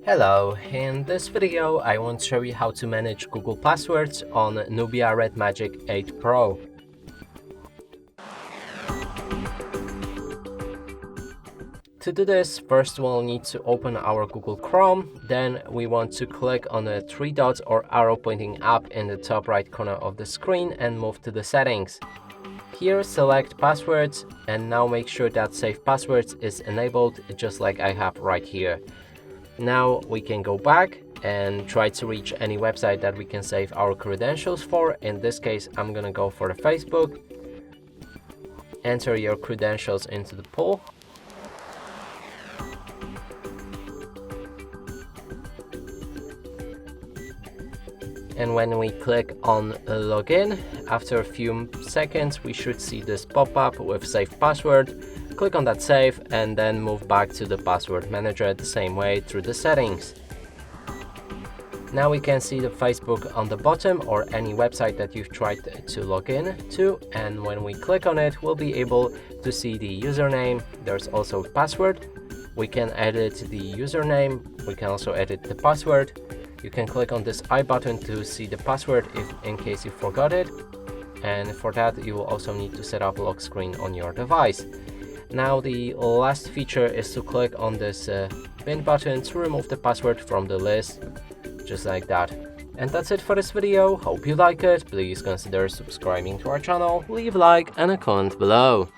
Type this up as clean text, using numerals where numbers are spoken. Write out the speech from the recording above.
Hello, in this video I want to show you how to manage Google passwords on Nubia Red Magic 8 Pro. To do this, first we'll need to open our Google Chrome, then we want to click on the three dots or arrow pointing up in the top right corner of the screen and move to the settings. Here select passwords and now make sure that save passwords is enabled just like I have right here. Now we can go back and try to reach any website that we can save our credentials for. In this case, I'm gonna go for the Facebook. Enter your credentials into the pool. And when we click on login, after a few seconds, we should see this pop-up with save password. Click on that save and then move back to the password manager the same way through the settings. Now we can see the Facebook on the bottom or any website that you've tried to log in to, and when we click on it, we'll be able to see the username. There's also password. We can edit the username. We can also edit the password. You can click on this I button to see the password in case you forgot it. And for that, you will also need to set up lock screen on your device. Now the last feature is to click on this bin button to remove the password from the list, just like that. And that's it for this video. Hope you like it. Please consider subscribing to our channel, leave a like and a comment below.